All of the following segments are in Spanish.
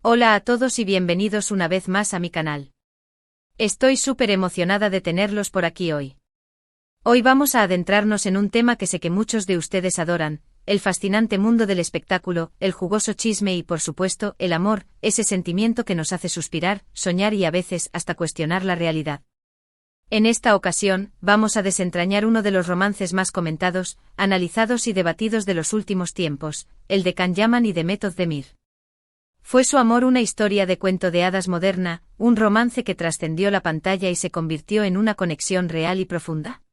Hola a todos y bienvenidos una vez más a mi canal. Estoy súper emocionada de tenerlos por aquí hoy. Hoy vamos a adentrarnos en un tema que sé que muchos de ustedes adoran, el fascinante mundo del espectáculo, el jugoso chisme y por supuesto, el amor, ese sentimiento que nos hace suspirar, soñar y a veces hasta cuestionar la realidad. En esta ocasión, vamos a desentrañar uno de los romances más comentados, analizados y debatidos de los últimos tiempos, el de Can Yaman y de Method Demir. ¿Fue su amor una historia de cuento de hadas moderna, un romance que trascendió la pantalla y se convirtió en una conexión real y profunda?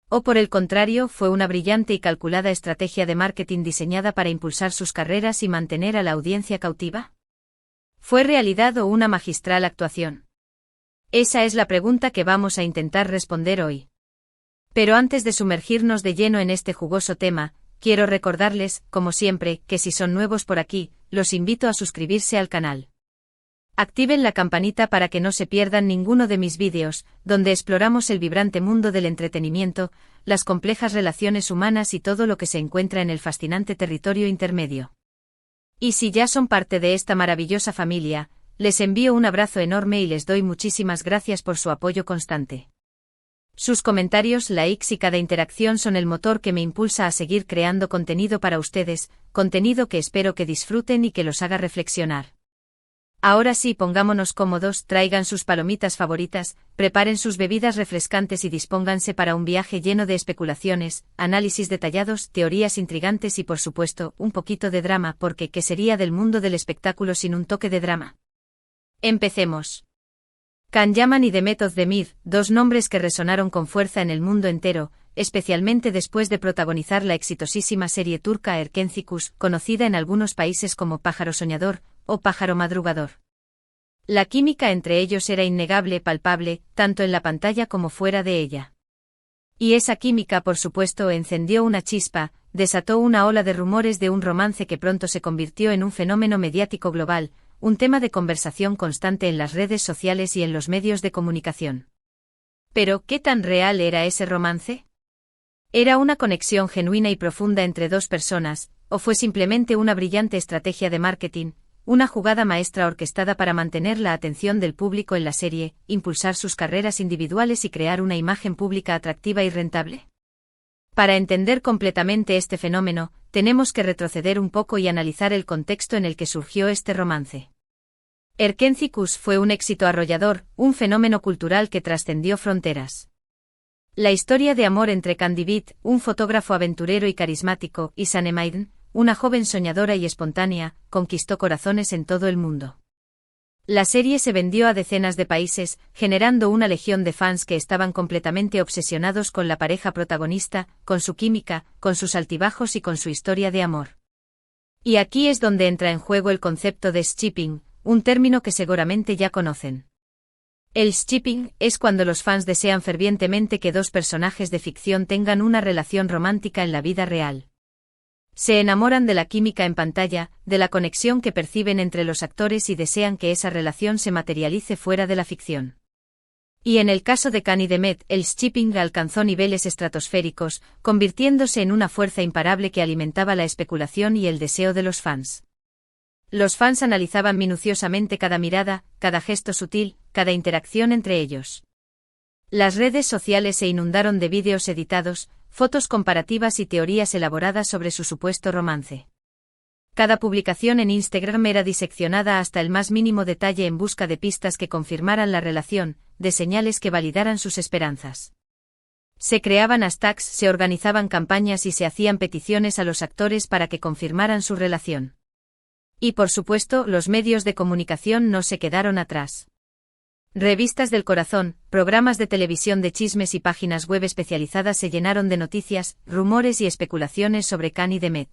¿O por el contrario, fue una brillante y calculada estrategia de marketing diseñada para impulsar sus carreras y mantener a la audiencia cautiva? ¿Fue realidad o una magistral actuación? Esa es la pregunta que vamos a intentar responder hoy. Pero antes de sumergirnos de lleno en este jugoso tema, quiero recordarles, como siempre, que si son nuevos por aquí, los invito a suscribirse al canal. Activen la campanita para que no se pierdan ninguno de mis vídeos, donde exploramos el vibrante mundo del entretenimiento, las complejas relaciones humanas y todo lo que se encuentra en el fascinante territorio intermedio. Y si ya son parte de esta maravillosa familia, les envío un abrazo enorme y les doy muchísimas gracias por su apoyo constante. Sus comentarios, likes y cada interacción son el motor que me impulsa a seguir creando contenido para ustedes, contenido que espero que disfruten y que los haga reflexionar. Ahora sí, pongámonos cómodos, traigan sus palomitas favoritas, preparen sus bebidas refrescantes y dispónganse para un viaje lleno de especulaciones, análisis detallados, teorías intrigantes y por supuesto, un poquito de drama, porque ¿qué sería del mundo del espectáculo sin un toque de drama? Empecemos. Can Yaman y The Method Demir, dos nombres que resonaron con fuerza en el mundo entero, especialmente después de protagonizar la exitosísima serie turca Erkenci, conocida en algunos países como Pájaro Soñador o Pájaro Madrugador. La química entre ellos era innegable, palpable, tanto en la pantalla como fuera de ella. Y esa química, por supuesto, encendió una chispa, desató una ola de rumores de un romance que pronto se convirtió en un fenómeno mediático global, un tema de conversación constante en las redes sociales y en los medios de comunicación. Pero, ¿qué tan real era ese romance? ¿Era una conexión genuina y profunda entre dos personas, o fue simplemente una brillante estrategia de marketing, una jugada maestra orquestada para mantener la atención del público en la serie, impulsar sus carreras individuales y crear una imagen pública atractiva y rentable? Para entender completamente este fenómeno, tenemos que retroceder un poco y analizar el contexto en el que surgió este romance. Erkenci fue un éxito arrollador, un fenómeno cultural que trascendió fronteras. La historia de amor entre Can David, un fotógrafo aventurero y carismático, y Sane Maiden, una joven soñadora y espontánea, conquistó corazones en todo el mundo. La serie se vendió a decenas de países, generando una legión de fans que estaban completamente obsesionados con la pareja protagonista, con su química, con sus altibajos y con su historia de amor. Y aquí es donde entra en juego el concepto de shipping, un término que seguramente ya conocen. El shipping es cuando los fans desean fervientemente que dos personajes de ficción tengan una relación romántica en la vida real. Se enamoran de la química en pantalla, de la conexión que perciben entre los actores y desean que esa relación se materialice fuera de la ficción. Y en el caso de Can y Demet, el shipping alcanzó niveles estratosféricos, convirtiéndose en una fuerza imparable que alimentaba la especulación y el deseo de los fans. Los fans analizaban minuciosamente cada mirada, cada gesto sutil, cada interacción entre ellos. Las redes sociales se inundaron de vídeos editados, fotos comparativas y teorías elaboradas sobre su supuesto romance. Cada publicación en Instagram era diseccionada hasta el más mínimo detalle en busca de pistas que confirmaran la relación, de señales que validaran sus esperanzas. Se creaban hashtags, se organizaban campañas y se hacían peticiones a los actores para que confirmaran su relación. Y por supuesto, los medios de comunicación no se quedaron atrás. Revistas del corazón, programas de televisión de chismes y páginas web especializadas se llenaron de noticias, rumores y especulaciones sobre Can y Demet.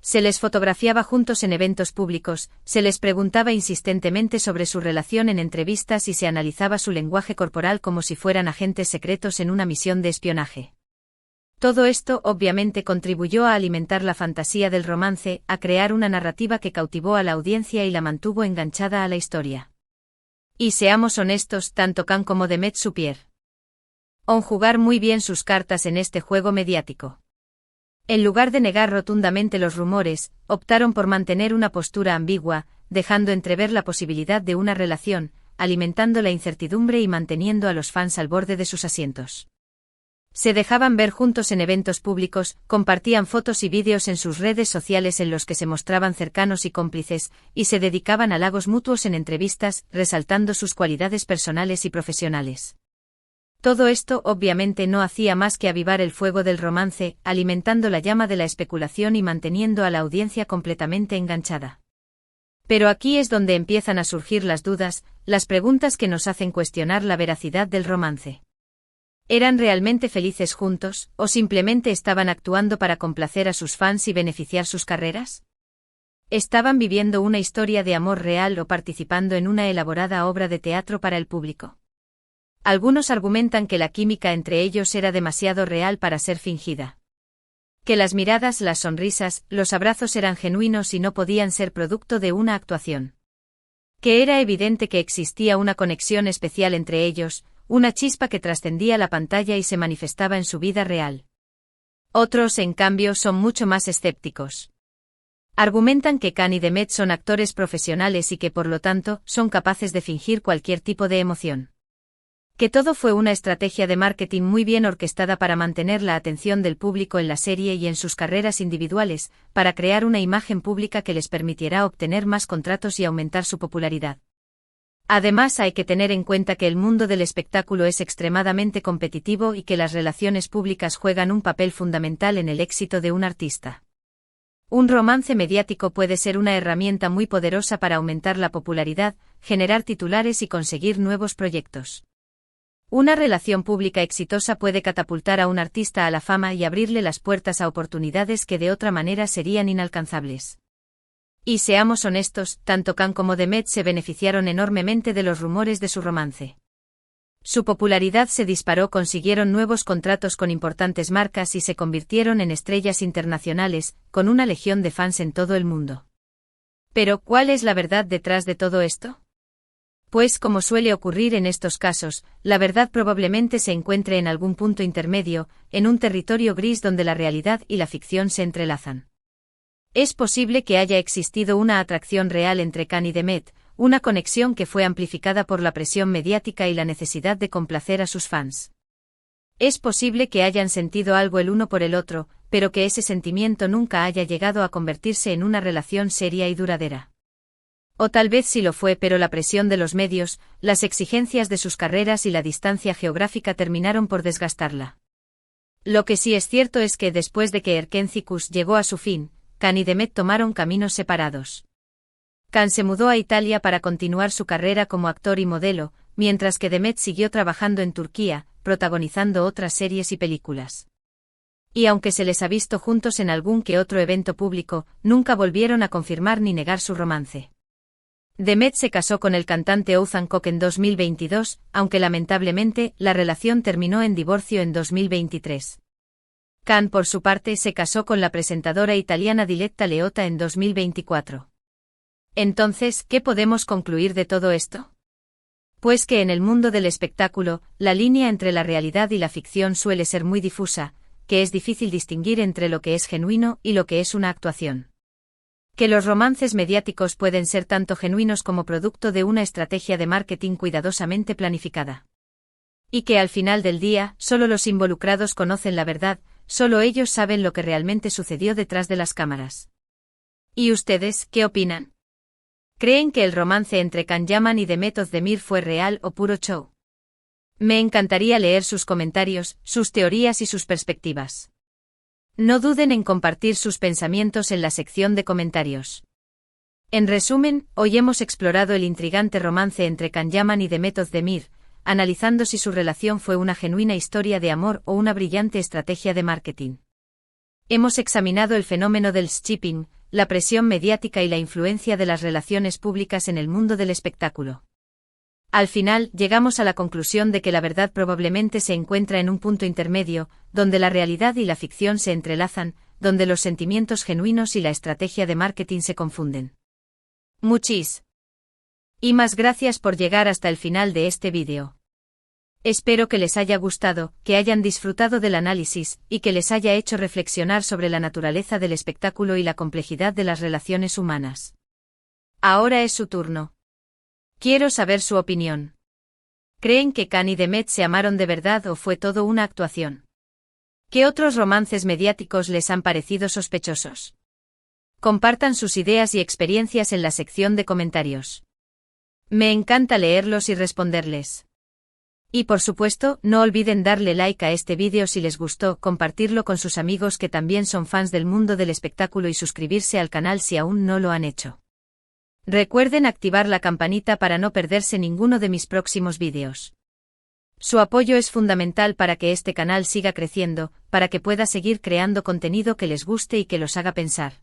Se les fotografiaba juntos en eventos públicos, se les preguntaba insistentemente sobre su relación en entrevistas y se analizaba su lenguaje corporal como si fueran agentes secretos en una misión de espionaje. Todo esto obviamente contribuyó a alimentar la fantasía del romance, a crear una narrativa que cautivó a la audiencia y la mantuvo enganchada a la historia. Y seamos honestos, tanto Can como Demet supieron jugar muy bien sus cartas en este juego mediático. En lugar de negar rotundamente los rumores, optaron por mantener una postura ambigua, dejando entrever la posibilidad de una relación, alimentando la incertidumbre y manteniendo a los fans al borde de sus asientos. Se dejaban ver juntos en eventos públicos, compartían fotos y vídeos en sus redes sociales en los que se mostraban cercanos y cómplices, y se dedicaban halagos mutuos en entrevistas, resaltando sus cualidades personales y profesionales. Todo esto obviamente no hacía más que avivar el fuego del romance, alimentando la llama de la especulación y manteniendo a la audiencia completamente enganchada. Pero aquí es donde empiezan a surgir las dudas, las preguntas que nos hacen cuestionar la veracidad del romance. ¿Eran realmente felices juntos, o simplemente estaban actuando para complacer a sus fans y beneficiar sus carreras? ¿Estaban viviendo una historia de amor real o participando en una elaborada obra de teatro para el público? Algunos argumentan que la química entre ellos era demasiado real para ser fingida. Que las miradas, las sonrisas, los abrazos eran genuinos y no podían ser producto de una actuación. Que era evidente que existía una conexión especial entre ellos, una chispa que trascendía la pantalla y se manifestaba en su vida real. Otros, en cambio, son mucho más escépticos. Argumentan que Can y Demet son actores profesionales y que por lo tanto son capaces de fingir cualquier tipo de emoción. Que todo fue una estrategia de marketing muy bien orquestada para mantener la atención del público en la serie y en sus carreras individuales, para crear una imagen pública que les permitirá obtener más contratos y aumentar su popularidad. Además, hay que tener en cuenta que el mundo del espectáculo es extremadamente competitivo y que las relaciones públicas juegan un papel fundamental en el éxito de un artista. Un romance mediático puede ser una herramienta muy poderosa para aumentar la popularidad, generar titulares y conseguir nuevos proyectos. Una relación pública exitosa puede catapultar a un artista a la fama y abrirle las puertas a oportunidades que de otra manera serían inalcanzables. Y seamos honestos, tanto Can como Demet se beneficiaron enormemente de los rumores de su romance. Su popularidad se disparó, consiguieron nuevos contratos con importantes marcas y se convirtieron en estrellas internacionales, con una legión de fans en todo el mundo. Pero, ¿cuál es la verdad detrás de todo esto? Pues, como suele ocurrir en estos casos, la verdad probablemente se encuentre en algún punto intermedio, en un territorio gris donde la realidad y la ficción se entrelazan. Es posible que haya existido una atracción real entre Can y Demet, una conexión que fue amplificada por la presión mediática y la necesidad de complacer a sus fans. Es posible que hayan sentido algo el uno por el otro, pero que ese sentimiento nunca haya llegado a convertirse en una relación seria y duradera. O tal vez sí lo fue, pero la presión de los medios, las exigencias de sus carreras y la distancia geográfica terminaron por desgastarla. Lo que sí es cierto es que después de que Erkentzikos llegó a su fin, Can y Demet tomaron caminos separados. Can se mudó a Italia para continuar su carrera como actor y modelo, mientras que Demet siguió trabajando en Turquía, protagonizando otras series y películas. Y aunque se les ha visto juntos en algún que otro evento público, nunca volvieron a confirmar ni negar su romance. Demet se casó con el cantante Oğuzhan Koç en 2022, aunque lamentablemente, la relación terminó en divorcio en 2023. Can, por su parte, se casó con la presentadora italiana Diletta Leotta en 2024. Entonces, ¿qué podemos concluir de todo esto? Pues que en el mundo del espectáculo, la línea entre la realidad y la ficción suele ser muy difusa, que es difícil distinguir entre lo que es genuino y lo que es una actuación. Que los romances mediáticos pueden ser tanto genuinos como producto de una estrategia de marketing cuidadosamente planificada. Y que al final del día, solo los involucrados conocen la verdad, solo ellos saben lo que realmente sucedió detrás de las cámaras. ¿Y ustedes, qué opinan? ¿Creen que el romance entre Can Yaman y Demet Özdemir fue real o puro show? Me encantaría leer sus comentarios, sus teorías y sus perspectivas. No duden en compartir sus pensamientos en la sección de comentarios. En resumen, hoy hemos explorado el intrigante romance entre Can Yaman y Demet Özdemir, analizando si su relación fue una genuina historia de amor o una brillante estrategia de marketing. Hemos examinado el fenómeno del shipping, la presión mediática y la influencia de las relaciones públicas en el mundo del espectáculo. Al final, llegamos a la conclusión de que la verdad probablemente se encuentra en un punto intermedio, donde la realidad y la ficción se entrelazan, donde los sentimientos genuinos y la estrategia de marketing se confunden. Muchísimas gracias por llegar hasta el final de este vídeo. Espero que les haya gustado, que hayan disfrutado del análisis, y que les haya hecho reflexionar sobre la naturaleza del espectáculo y la complejidad de las relaciones humanas. Ahora es su turno. Quiero saber su opinión. ¿Creen que Khan y Demet se amaron de verdad o fue todo una actuación? ¿Qué otros romances mediáticos les han parecido sospechosos? Compartan sus ideas y experiencias en la sección de comentarios. Me encanta leerlos y responderles. Y por supuesto, no olviden darle like a este vídeo si les gustó, compartirlo con sus amigos que también son fans del mundo del espectáculo y suscribirse al canal si aún no lo han hecho. Recuerden activar la campanita para no perderse ninguno de mis próximos vídeos. Su apoyo es fundamental para que este canal siga creciendo, para que pueda seguir creando contenido que les guste y que los haga pensar.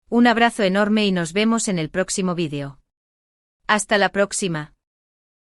Un abrazo enorme y nos vemos en el próximo vídeo. Hasta la próxima.